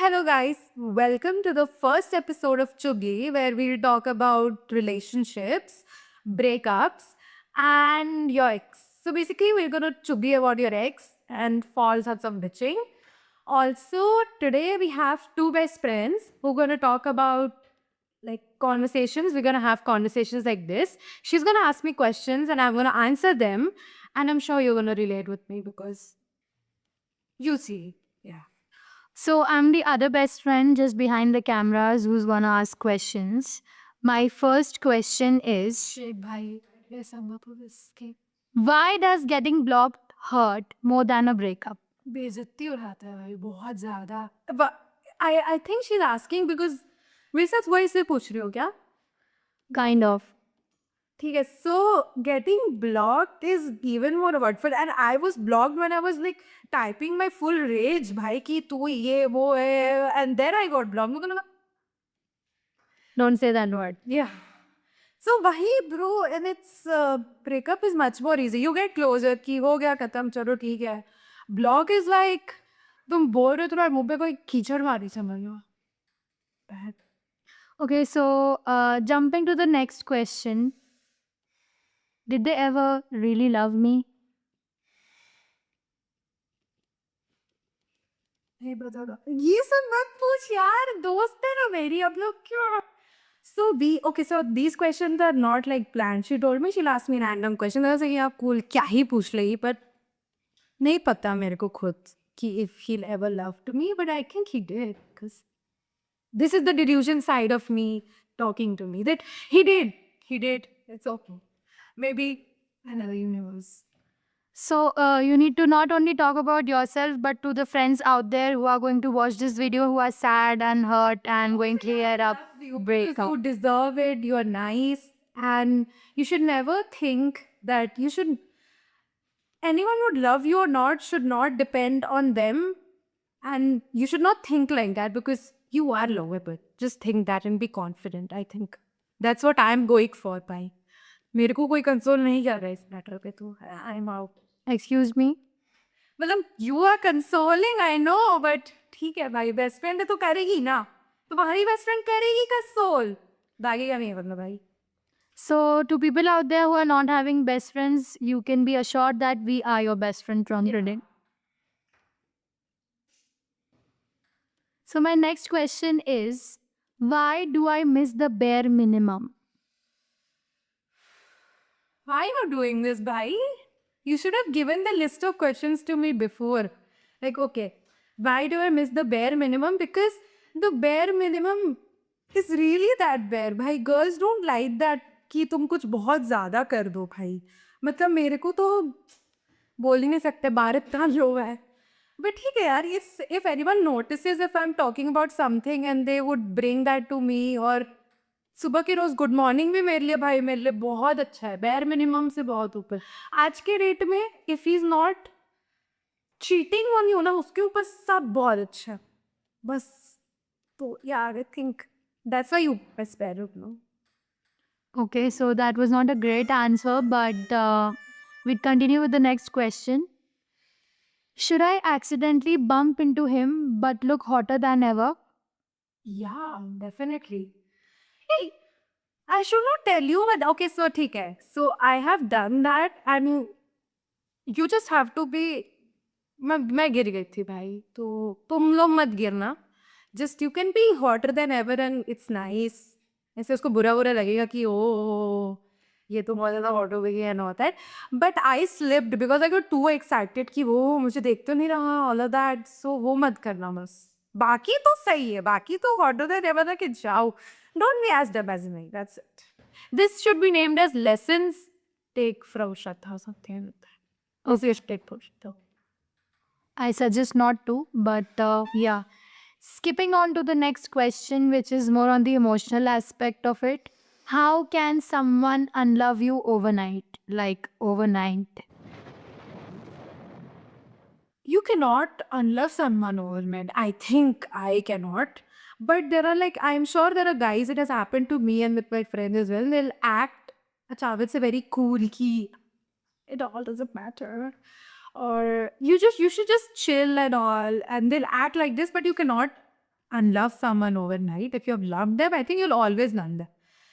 Hello, guys. Welcome to the first episode of Chuggi, where we'll talk about relationships, breakups, and your ex. So, basically, we're going to chuggy about your ex and false sorts of bitching. Also, today we have two best friends who are going to talk about like conversations. We're going to have conversations like this. She's going to ask me questions and I'm going to answer them. And I'm sure you're going to relate with me because you see. Yeah. So I'm the other best friend just behind the cameras who's gonna ask questions. My first question is Shit, bhai. Yes, I'm up with this. Okay. why does getting blocked hurt more than a breakup? बेइज्जती उड़ाता है भाई बहुत ज्यादा I think she is asking because मेरे साथ वही से पूछ रही हो क्या Kind of. ठीक है so getting blocked is even more hurtful and I was blocked when I was like typing my full rage भाई कि तू ये वो है and then I got blocked मुझे लगा Don't say that word. yeah so wahi bro and it's breakup is much more easy you get closer कि हो गया खत्म चलो ठीक है block is like तुम बोल रहे हो तुम्हारे मुंह पे कोई कीचड़ मारी समझ लो bad Okay, so jumping to the next question. Did they ever really love me? नहीं बताओ ये सब मत पूछ यार दोस्त है ना मेरी अब लोग क्यों so these questions are not like planned she told me she'll ask me random questions I was like yeah cool क्या ही पूछ लेगी but नहीं पता मेरे को खुद कि if he'll ever love to me but I think he did because this is the delusion side of me talking to me that he did it's okay maybe another universe. So you need to not only talk about yourself but to the friends out there who are going to watch this video who are sad and hurt and going to clear up breakup. You deserve it. You're nice. And you should never think that anyone would love you or not should not depend on them. And you should not think like that because you are lovable. Just think that and be confident. I think that's what I'm going for, bhai. मेरे को कोई console नहीं कर रहा है इस matter पे तो I am out Excuse me? मतलब you are consoling I know but ठीक है भाई बेस्ट फ्रेंड है तो करेगी ना तुम्हारी बेस्ट फ्रेंड करेगी कंसोल दागेगा नहीं मतलब भाई So, to people out there who are not having best friends, you can be assured that we are your best friend from today. So, my next question is why do I miss the bare minimum? why are you doing this bhai you should have given the list of questions to me before like okay why do I miss the bare minimum because the bare minimum is really that bare bhai girls don't like that कि तुम कुछ बहुत ज़्यादा कर दो भाई मतलब मेरे को तो बोल ही नहीं सकते बाहर इतना लो है बट ठीक है यार if anyone notices if I'm talking about something and they would bring that to me और सुबह की रोज गुड मॉर्निंग भी मेरे लिए भाई मेरे लिए बहुत अच्छा है बेयर मिनिमम से बहुत ऊपर आज के रेट में if he is not cheating on you ना उसके ऊपर सब बहुत अच्छा है बस तो यार I think that's why you best bear no Okay, so that was not a great answer, but we'd continue with the next question. Should I accidentally bump into him but look hotter than ever? Yeah, definitely. Hey, I should not tell you, but okay, so ठीक है. So I have done that and you just have to be मैं गिर गई थी भाई तो तुम लोग मत गिरना just you can be hotter then ever and it's nice ऐसे उसको बुरा बुरा लगेगा कि ओ ये तो बहुत ज़्यादा हॉट हो गई है होता है but I slipped because I got to excited कि वो मुझे देख तो नहीं रहा ऑल ऑफ दैट सो वो मत करना बस बाकी तो सही है बाकी तो हॉटर देन एवर कि जाओ don't be as dumb as me that's it this should be named as lessons take from Shraddha something like that also you should take for I suggest not to, but yeah. Skipping on to the next question, which is more on the emotional aspect of it. How can someone unlove you overnight? Like overnight. you cannot unlove someone overnight. I think I cannot. But there are like, I'm sure there are guys, it has happened to me and with my friends as well. They'll act, acha, it's a very cool key. It all doesn't matter. Or you should just chill and all. And they'll act like this, but you cannot unlove someone overnight. If you have loved them, I think you'll always love them.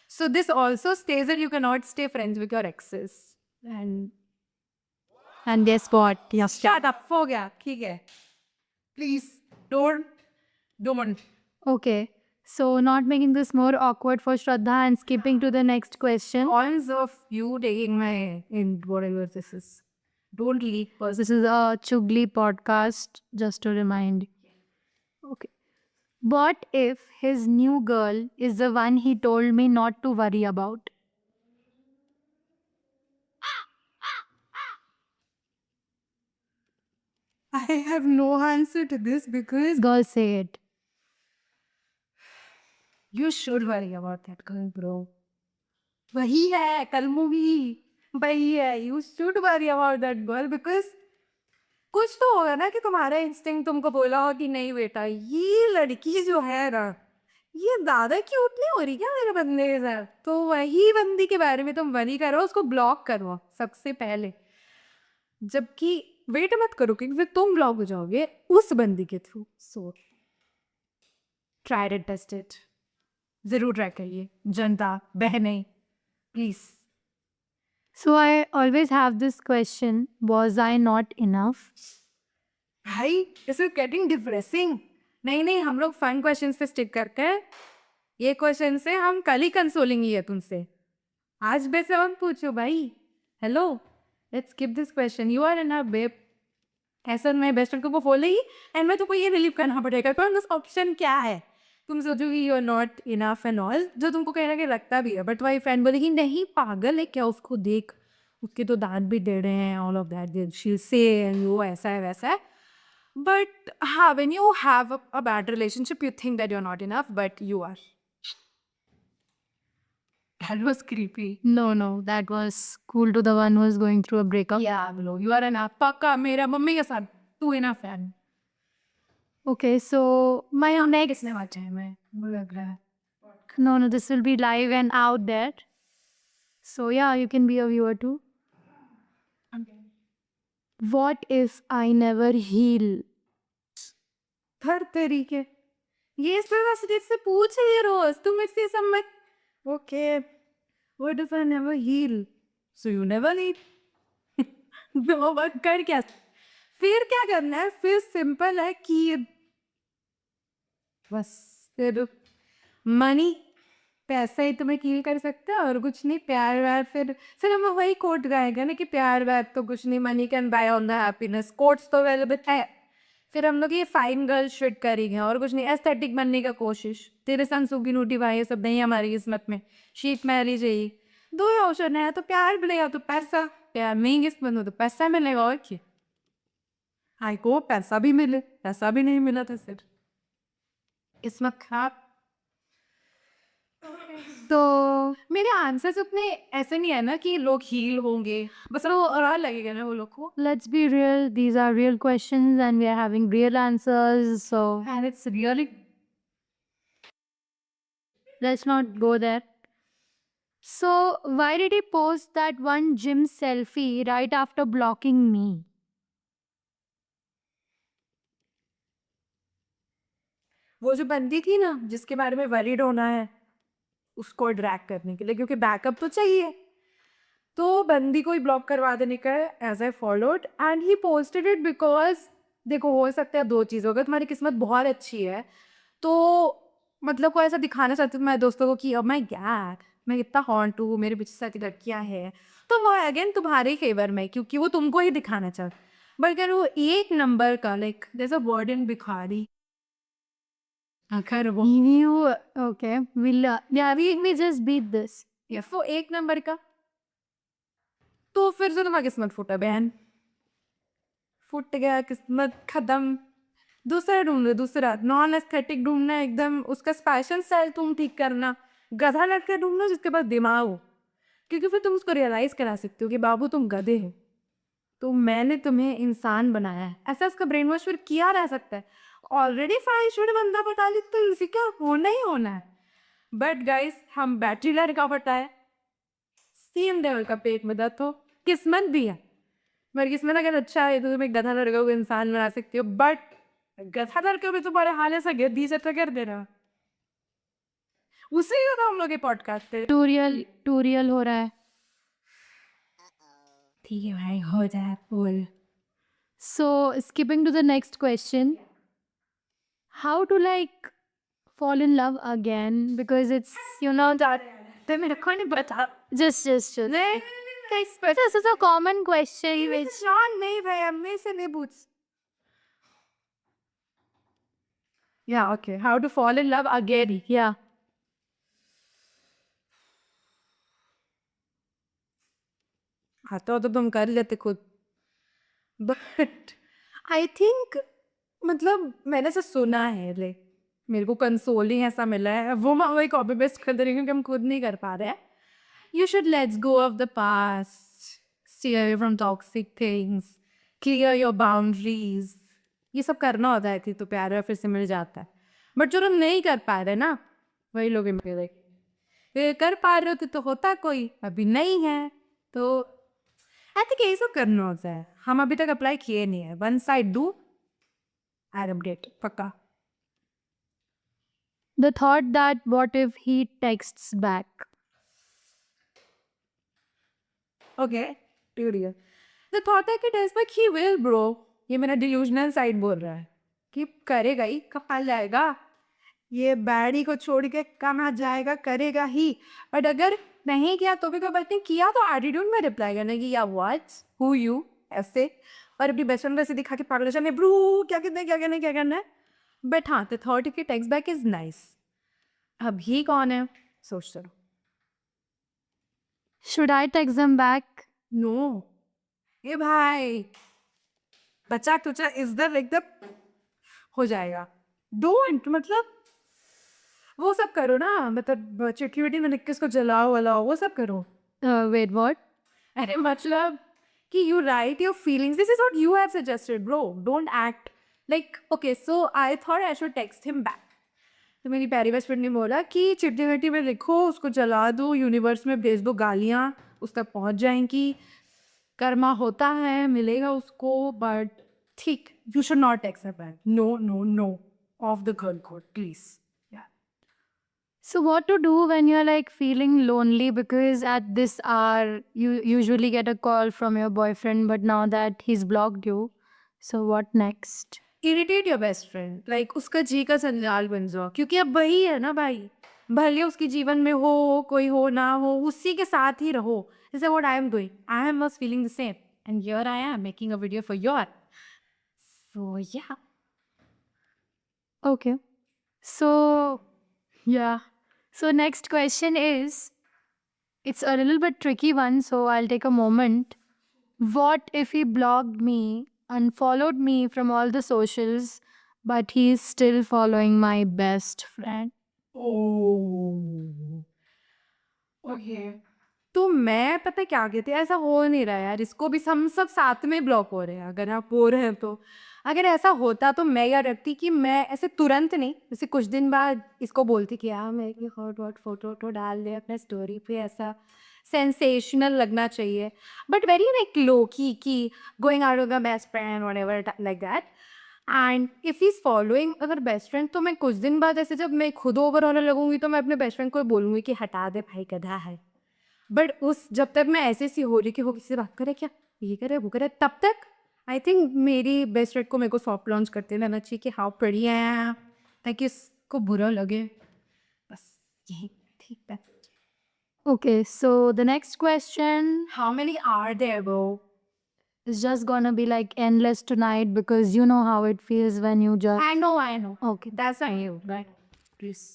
So this also states that you cannot stay friends with your exes. And guess what? Yes. shut up, हो गया, ठीक है. Please don't. Okay. So not making this more awkward for Shraddha and skipping to the next question. Cons of you taking my in whatever this is. Don't leak first. This is a Chugli podcast, just to remind. Okay. What if his new girl is the one he told me not to worry about? I have no answer to this because Girl, say it. you should worry about that girl, bro. वही है कल movie वही है. You should worry about that girl because कुछ तो होगा ना कि तुम्हारा इंस्टिंक्ट तुमको बोला हो कि नहीं बेटा ये लड़की जो है ना ये ज्यादा क्यूट नहीं हो रही क्या मेरे बंदे के साथ. तो वही बंदी के बारे में तुम वरी करो, उसको ब्लॉक करो सबसे पहले. जबकि वेट मत करो क्योंकि फिर तुम ब्लॉक हो जाओगे उस बंदी के through. So try it, test it. जरूर ट्राई करिए जनता बहनें, please. So I always have this question, was I not enough? भाई दिस इज गेटिंग डिप्रेसिंग. नहीं हम लोग फन क्वेश्चन पे स्टिक करते हैं. ये क्वेश्चन से हम कल ही कंसोलेंगे ये तुमसे. आज वैसे हम पूछो भाई. Hello, let's skip this question. You are in a babe. ऐसा मैं बेस्ट फ्रेंड को बोले ही एंड मैं तुमको ये रिलीव करना पड़ेगा. तो ऑप्शन क्या है? तुम सोचोगी you are not enough and all, जो तुमको कहना कि लगता भी है. बट वाई फ्रेंड बोलेगी नहीं पागल है क्या, उसको देख उसके तो दांत भी दे रहे हैं. ऑल ऑफ दैट शी से वो ऐसा है वैसा है. बट हाँ, when you have a bad relationship you think that you're not enough but you are. That was creepy. No, that was cool to the one who was going through a breakup. Yeah, bro, you are enough. पक्का मेरा mummy के साथ तू enough है. Okay, so my next. किसने बात है मैं मुझे लग रहा है. No, this will be live and out there. So yeah, you can be a viewer too. What if I never heal? हर तरीके ये इस तरह से पूछ रही है रोज तुम इससे सब मत. Okay, what if I never heal? So you never need. कर क्या फिर क्या करना है? फिर सिंपल है कि बस फिर मनी पैसा ही तुम्हें कील कर सकता है और कुछ नहीं. प्यार व्यार फिर हम वही कोट गाएगा ना कि प्यार व्यार तो कुछ नहीं. Money can buy on the happiness. Quotes तो अवेलेबल है. फिर हम लोग ये फाइन गर्ल शिट करेंगे और कुछ नहीं. एस्थेटिक बनने का कोशिश. तेरे संग सुगी नूटी भाई ये सब नहीं हमारी किस्मत में. शीट मैरिज है ये. दो ही ऑप्शन है, तो प्यार मिलेगा तो पैसा. प्यार नहीं किस्मत में तो पैसा मिलेगा. और क्या आई को पैसा भी मिले, पैसा भी नहीं मिला था सिर्फ किस्मत खराब. तो मेरे आंसर्स उतने ऐसे नहीं है ना कि लोग हील होंगे. बस वो और लगेगा ना वो लोग को. Let's be real, these are real questions and we are having real answers. So And it's really let's not go there. So why did he post that one gym selfie right after blocking me? वो जो बंदी थी ना जिसके बारे में worried होना है उसको ड्रैग करने के लिए, क्योंकि बैकअप तो चाहिए. तो बंदी को ही ब्लॉक करवा देने का है as I followed. And he posted it because देखो हो सकता है दो चीज़. अगर तुम्हारी किस्मत बहुत अच्छी है तो मतलब को ऐसा दिखाना चाहती हूँ मैं दोस्तों को कि अब मैं यार मैं कितना हॉन्ट हूँ, मेरे पीछे साथी लड़कियाँ हैं. तो वो अगेन तुम्हारे फेवर में क्योंकि वो तुमको ही दिखाना चाहती. बट अगर वो एक नंबर का लाइक जैसे अ वर्ड इन भिखारी आखिर वो You okay? We just beat this. या वो एक नंबर का तो फिर से तुम्हारी किस्मत फूटा बहन. फूट गया, किस्मत खत्म. दूसरा ढूंढ लो. दूसरा नॉन एस्थेटिक ढूंढना है एकदम. उसका स्पेशल स्टाइल तुम ठीक करना. गधा लड़का ढूंढना जिसके पास दिमाग हो, क्योंकि फिर तुम उसको रियलाइज करा सकते हो कि बाबू तुम गधे हो तो मैंने तुम्हें इंसान बनाया है. ऐसा उसका ब्रेन वॉश फिर किया रह सकता है. ऑलरेडी फाइशुड बंदा पटा ली तो इसी क्या होना ही होना है. बट गाइस हम बैचलर का पटाए सेम लेवल का पेट में दर्द हो. किस्मत भी है, मेरी किस्मत अगर अच्छा है तो तुम एक गधा लड़का को इंसान बना सकती हो. बट गधाधर के भी तुम्हारे हाल ऐसा गद्दी से तो कर देना। उससे ही होता हम लोग के पॉडकास्ट पे। टूरियल हो रहा है. ठीक है भाई, हो जाए बोल। So skipping to the next question, how to like fall in love again, because it's that तो मेरे को नहीं पता। just नहीं guys, but this is a common question which जान नहीं भाई, हमने से नहीं पूछ। Yeah, okay. How to fall in love again? yeah. हाँ तो तुम कर लेते खुद। बट आई थिंक, मतलब मैंने ऐसा सुना है, मेरे को कंसोलिंग ऐसा मिला है, वो मैं वही कॉपी पेस्ट कर दे रही हूँ क्योंकि हम खुद नहीं कर पा रहे हैं। You should let's go of the past, stay away from toxic things, clear your boundaries. ये सब करना होता है तो प्यार है फिर से मिल जाता है। बट जो हम नहीं कर पा रहे ना, वही लोग कर पा रहे होते तो होता कोई, अभी नहीं है तो आई थिंक यही सब करना होता है। हम अभी तक अप्लाई किए नहीं है। One side do I update पक्का। The thought that what if he texts back? Okay ट्यूरियल the thought है कि it is like he will bro. ये मेरा डिल्यूजनल साइड बोल रहा है कि करेगा ही, कहाँ जाएगा, ये बैडी को छोड़ के कहाँ जाएगा, करेगा ही। बट अगर नहीं किया तो भी कोई बात नहीं, किया तो एटीट्यूड में रिप्लाई करने की, या व्हाट्स हु यू ऐसे, और अपनी बेस्ट फ्रेंड वैसे दिखा के पागल में ब्रू क्या कहते हैं, क्या करना है, क्या करना है। बट हाँ, द थॉट की टेक्स्ट बैक इज नाइस। अभी कौन है सोचते रहो। Should I text them back? No ये भाई बच्चा तुचा इधर एकदम हो जाएगा। डोंट, मतलब वो सब करो ना, मतलब चिट्ठी विट्ठी में लिख के उसको जलाओ वलाओ, वो सब करो। Wait, what? अरे मतलब कि you right your feelings, this is what you have suggested bro, don't act like okay. So I thought I should text him back. तो मेरी प्यारी बेस्ट फ्रेंड ने बोला कि चिट्ठी विट्ठी में लिखो, उसको जला दो, यूनिवर्स में भेज दो गालियाँ, उस तक पहुँच जाएंगी, कर्मा होता है, मिलेगा उसको। बट ठीक, you should not text back. No no no, of the girl code please. So what to do when you're like feeling lonely, because at this hour you usually get a call from your boyfriend, but now that he's blocked you, so what next? Irritate your best friend, like उसका जी का संजाल बन जाओ, क्योंकि अब वही है ना भाई, भले उसके जीवन में हो कोई हो ना हो, उसी के साथ ही रहो। जैसे what I am doing, I am was feeling the same and here I am making a video for your. So yeah Okay. So yeah. So next question is, it's a little bit tricky one, so I'll take a moment. What if he blocked me, unfollowed me from all the socials, but he's still following my best friend? Okay, तो मैं पता है क्या कहती है, ऐसा हो नहीं रहा यार, इसको भी हम सब साथ में ब्लॉक हो रहे हैं। अगर आप हो रहे हैं तो, अगर ऐसा होता तो मैं यार रखती कि मैं ऐसे तुरंत नहीं, जैसे कुछ दिन बाद इसको बोलती कि यार मैं ये हॉट हॉट फोटो तो डाल दे अपने स्टोरी पे, ऐसा सेंसेशनल लगना चाहिए। बट वेरी लाइक लो की going out with my best friend whatever like that. And if he is following अगर बेस्ट फ्रेंड, तो मैं कुछ दिन बाद ऐसे जब मैं खुद ओवर होने लगूंगी तो मैं अपने बेस्ट फ्रेंड को बोलूँगी कि हटा दे भाई, गधा है। बट उस जब तक मैं ऐसे सी हो रही कि वो किसी से बात करे, क्या ये करे वो करे, तब तक आई थिंक मेरी बेस्ट फ्रेंड को मेरे को सॉफ्ट लॉन्च करते रहना चाहिए कि हाउ पढ़ी है, ताकि उसको बुरा लगे। बस यही, ठीक है। Okay, so the next question how many are there bro? is just gonna be like endless tonight, because you know how it feels when you just. I know Okay. That's on you right please.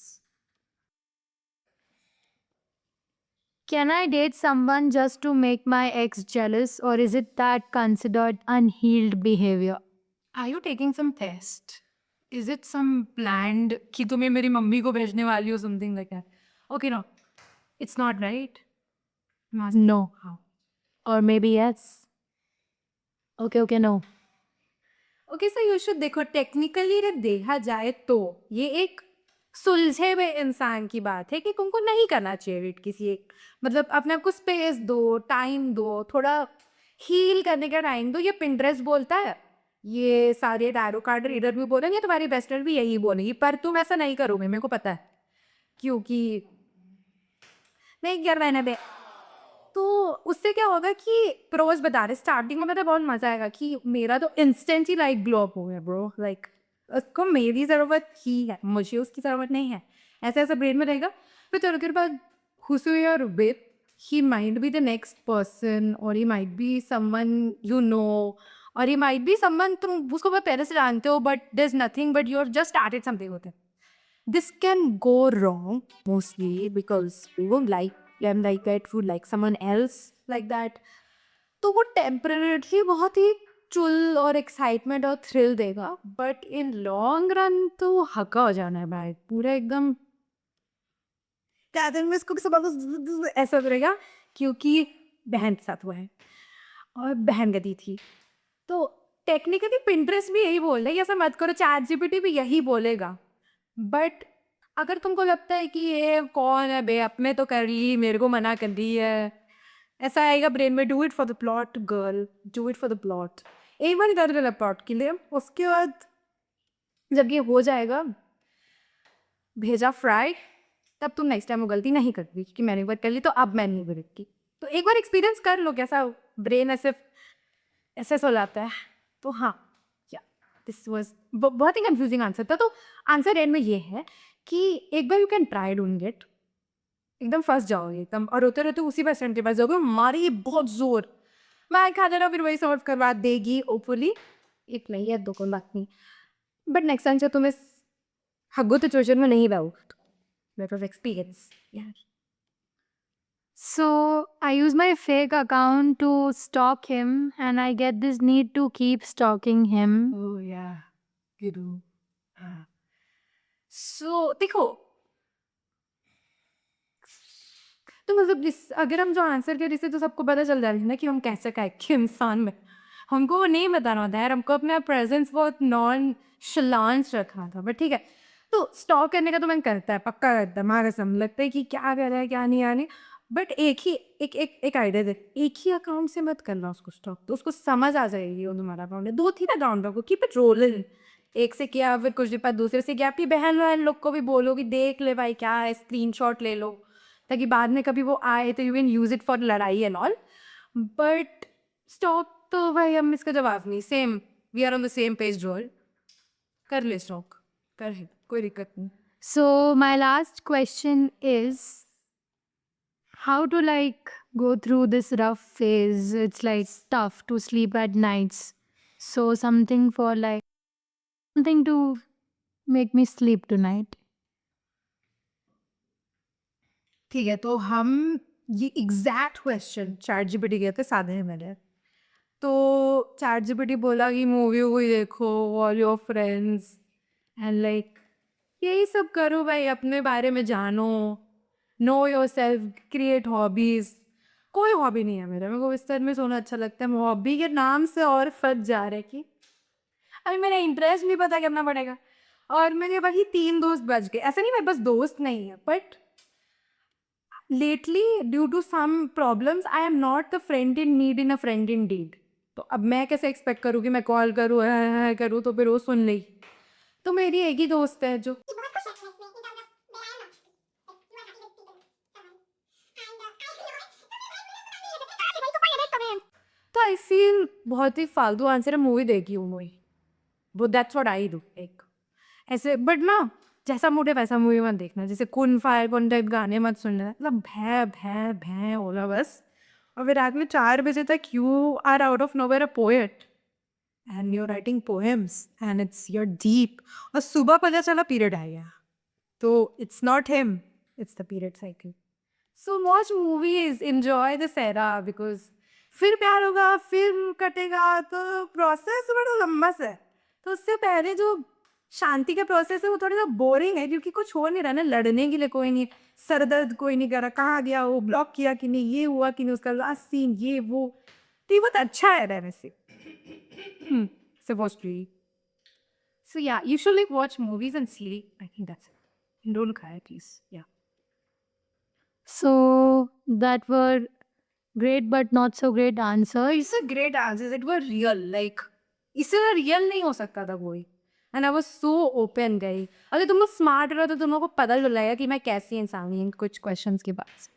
Can I date someone just to make my ex jealous, or is it that considered unhealed behavior? Are you taking some test? Is it some planned कि तुम्हें मेरी mummy को भेजने वाली हो, something like that? Okay no, it's not right. No. How? Or maybe yes. Okay, no. Okay so you should, देखो technically देखा जाए तो ये एक सुलझे हुए इंसान की बात है कि तुमको नहीं करना चाहिए वेट किसी एक, मतलब अपने आप को स्पेस दो, टाइम दो, थोड़ा हील करने का टाइम दो। ये पिंटरेस्ट बोलता है ये सारे टैरो कार्ड रीडर भी बोलेंगे, तुम्हारी बेस्ट फ्रेंड भी यही बोलेगी, पर तुम ऐसा नहीं करोगे, मेरे को पता है, क्योंकि नहीं यार मैंने दे। तो उससे क्या होगा कि प्रोज बता रहे स्टार्टिंग में तो बहुत मजा आएगा कि मेरा तो इंस्टेंट ही लाइक ग्लो अप हो गया ब्रो, लाइक उसको मेरी ज़रूरत ही है, मुझे उसकी ज़रूरत नहीं है, ऐसे ऐसा ब्रेन में रहेगा। फिर थोड़ी देर बाद खुश हुई और with he might be the next person, और he might be someone you know, और ही माइट बी समवन तुम उसको बहुत पहले से जानते हो, but there is nothing, but you are just started something होता है। This can go wrong mostly because we won't like them like that, we would like someone else like that. तो वो टेम्परेरी बहुत ही चुल और एक्साइटमेंट और thrill देगा, but in long run तो हक्का हो जाना है भाई, पूरा एकदम क्या दिन में इसको ऐसा करेगा, क्योंकि बहन के साथ हुआ है और बहन गदी थी। तो टेक्निकली पिंटरेस्ट भी यही बोल रहा है, ऐसा मत करो, चैट जीपीटी भी यही बोलेगा, बट अगर तुमको लगता है कि ये कौन है बे, अपने तो कर ली, मेरे को मना कर दी है, ऐसा आएगा ब्रेन में, do it for the plot girl, do it for the plot, एक बार कर लेना प्लॉट के लिए, उसके बाद जब ये हो जाएगा भेजा फ्राई, तब तुम नेक्स्ट टाइम वो गलती नहीं करती, क्योंकि मैंने एक बार कर ली तो अब मैं नहीं करूँगी। तो एक बार एक्सपीरियंस कर लो कैसा ब्रेन ऐसे ऐसे हो जाता है। तो हाँ, या दिस वॉज बहुत ही कंफ्यूजिंग आंसर था। तो आंसर एंड में ये है कि एक बार you can try doing it, एकदम फंस जाओगे एकदम, और रोते रोते उसी पर्सन के पास जाओगे, मारी बहुत जोर, मैं खा दे रहा, फिर वही सॉल्व करवा देगी होपफुली, एक नहीं है दो, कोई बात नहीं, बट नेक्स्ट टाइम से तुम इस हग्गो सिचुएशन में नहीं रहो, बेटर ऑफ एक्सपीरियंस यार। So I use my fake account to stalk him, and I get this need to keep stalking him. Oh yeah, you do. So देखो, तो मतलब अगर हम जो आंसर करें इससे तो सबको पता चल जाएगा ना कि हम कैसे का कि इंसान में, हमको वो नहीं बताना होता है यार, हमको अपना प्रेजेंस बहुत नॉन शलांस रखना था, बट ठीक है। तो स्टॉक करने का तो मन करता है, पक्का करता है, हमारा समझ लगता है कि क्या कर रहा है क्या नहीं आने, बट एक ही एक आइडिया दे, एक ही अकाउंट से मत करना उसको स्टॉक, तो उसको समझ आ जाएगी वो तुम्हारा अकाउंट है, 2-3 अकाउंट रखो, कीप इट रोलिंग, एक से किया फिर कुछ दिन बाद दूसरे से किया, आपकी बहन वहन लोग को भी बोलो कि देख ले भाई क्या है, स्क्रीनशॉट ले लो, ताकि बाद में कभी वो आए तो you can use it for लड़ाई एंड ऑल। बट स्टॉक तो भाई हम इसका जवाब नहीं, same we are on the same page जोल, कर ले स्टॉक, कर ले, कोई दिक्कत नहीं। So my last question is how to like go through this rough phase. It's like tough to sleep at nights. So something for like something to make me sleep tonight. ठीक है, तो हम ये एग्जैक्ट क्वेश्चन चैट जीपीटी गए थे साधे में मैंने, तो चैट जीपीटी बोला कि मूवी वूवी देखो, all your friends and like यही सब करो भाई, अपने बारे में जानो, know your self, create hobbies. कोई हॉबी नहीं है मेरे को बिस्तर में सोना अच्छा लगता है, हॉबी के नाम से और फंस जा रहे कि अभी मेरा इंटरेस्ट नहीं पता करना पड़ेगा, और मेरे वही 3 दोस्त बच गए, ऐसा नहीं मेरे पास दोस्त नहीं है, but lately due to some problems I am not the friend in need in a friend in deed. तो अब मैं कैसे एक्सपेक्ट करूँ कि मैं कॉल करूँ करूँ तो फिर वो सुन ली, तो मेरी एक ही दोस्त है जो तो आई फील बहुत ही फालतू आंसर है, मूवी देखी हूँ मूवी, वो दैट्स व्हाट आई डू एक ऐसे, बट ना जैसा मूड है वैसा मूवी मत देखना, जैसे कौन फायर कौन टाइप गाने मत सुनना, मतलब भै भै भै होगा बस, और फिर रात में 4 बजे तक you are out of nowhere a poet and you are writing poems and it's your deep, और सुबह पता चला पीरियड आ गया, तो it's not him, it's the period cycle. So watch movies, enjoy this era, because फिर प्यार होगा फिर कटेगा, तो प्रोसेस बड़ा लंबा सा है, तो उससे पहले जो शांति का प्रोसेस है वो थोड़ा सा बोरिंग है, क्योंकि कुछ हो नहीं रहा ना, लड़ने के लिए कोई नहीं, सर दर्द कोई नहीं कर रहा, कहाँ गया वो, ब्लॉक किया कि नहीं, ये हुआ कि नहीं, उसका लास्ट सीन ये वो, तो ये बहुत अच्छा है रहने से। Supposedly. So yeah, you should like watch movies and sleep. I think that's it. And don't cry, please. Yeah. So that were great but not so great answers. It's a great answers. It were real. Like इससे real नहीं हो सकता था कोई। And I was so open गई। अगर तुम लोग स्मार्ट रहो तो तुम लोग को पता चल जाएगा कि मैं कैसी इंसान हूँ इन कुछ क्वेश्चंस के बाद।